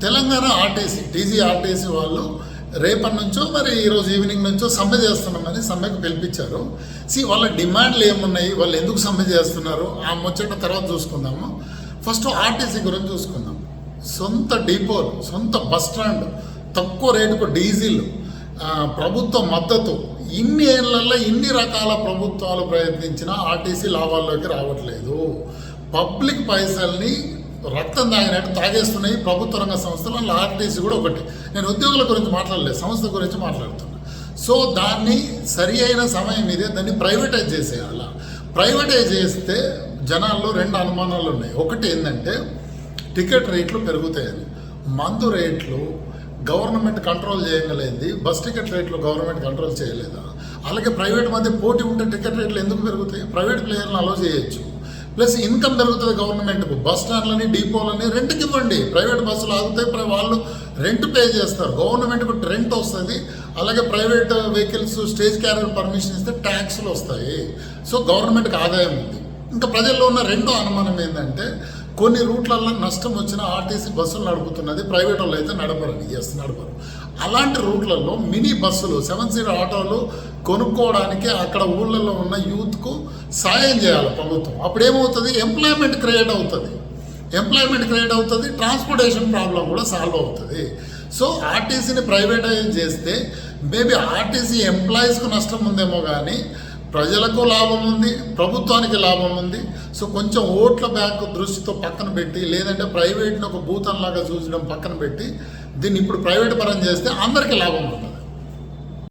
Telangana RTC TGRTC వాళ్ళు రేపటి నుంచో మరి ఈరోజు ఈవినింగ్ నుంచో సమ్మె చేస్తున్నామని సమ్మెకు పిలిపించారు. వాళ్ళ డిమాండ్లు ఏమున్నాయి, వాళ్ళు ఎందుకు సమ్మె చేస్తున్నారు, ఆ ముచ్చట తర్వాత చూసుకుందాము. ఫస్ట్ ఆర్టీసీ గురించి చూసుకుందాం. సొంత డిపోలు, సొంత బస్ స్టాండ్, తక్కువ రేటుకు డీజిల్, ప్రభుత్వ మద్దతు, ఇన్ని ఏళ్లలో ఇన్ని రకాల ప్రభుత్వాలు ప్రయత్నించినా ఆర్టీసీ లాభాల్లోకి రావట్లేదు. పబ్లిక్ పైసల్ని రక్తం తాగినట్టు తాగేస్తున్నాయి ప్రభుత్వ రంగ సంస్థలు. అందులో ఆర్టీసీ కూడా ఒకటి. నేను ఉద్యోగుల గురించి మాట్లాడలేదు, సంస్థ గురించి మాట్లాడుతున్నా. దాన్ని సరి అయిన సమయం ఇదే, దాన్ని ప్రైవేటైజ్ చేసేయాల. ప్రైవేటైజ్ చేస్తే జనాల్లో రెండు అనుమానాలు ఉన్నాయి. ఒకటి ఏంటంటే టికెట్ రేట్లు పెరుగుతాయని. మందు రేట్లు గవర్నమెంట్ కంట్రోల్ చేయగలిగింది, బస్ టికెట్ రేట్లు గవర్నమెంట్ కంట్రోల్ చేయలేదా? అలాగే ప్రైవేట్ మధ్య పోటీ ఉంటే టికెట్ రేట్లు ఎందుకు పెరుగుతాయి? ప్రైవేట్ ప్లేయర్లను అలో చేయొచ్చు. ప్లస్ ఇన్కమ్ పెరుగుతుంది గవర్నమెంట్కు. బస్ స్టాండ్లని, డిపోలని రెంట్కి ఇవ్వండి. ప్రైవేట్ బస్సులు ఆగుతాయి, వాళ్ళు రెంట్ పే చేస్తారు, గవర్నమెంట్కు రెంట్ వస్తుంది. అలాగే private vehicles stage carrier permission ఇస్తే ట్యాక్స్లు వస్తాయి. గవర్నమెంట్కి ఆదాయం ఉంది. ఇంకా ప్రజల్లో ఉన్న రెండో అనుమానం ఏంటంటే కొన్ని రూట్లలో నష్టం వచ్చిన ఆర్టీసీ బస్సులు నడుపుతున్నది, ప్రైవేట్ వాళ్ళు అయితే నడపరని. నడపరు. అలాంటి రూట్లలో మినీ బస్సులు, 7 సీటర్ ఆటోలు కొనుక్కోవడానికి అక్కడ ఊళ్ళల్లో ఉన్న యూత్కు సాయం చేయాలి ప్రభుత్వం. అప్పుడేమవుతుంది? ఎంప్లాయ్మెంట్ క్రియేట్ అవుతుంది, ట్రాన్స్పోర్టేషన్ ప్రాబ్లం కూడా సాల్వ్ అవుతుంది. ఆర్టీసీని ప్రైవేటైజ్ చేస్తే మేబీ ఆర్టీసీ ఎంప్లాయీస్కు నష్టం ఉందేమో కానీ ప్రజలకు లాభం ఉంది, ప్రభుత్వానికి లాభం ఉంది. కొంచెం ఓట్ల బ్యాంకు దృష్టితో పక్కన పెట్టి, లేదంటే ప్రైవేట్ని ఒక భూతంలాగా చూసడం పక్కన పెట్టి, దీన్ని ఇప్పుడు ప్రైవేట్ పరం చేస్తే అందరికీ లాభం ఉంది.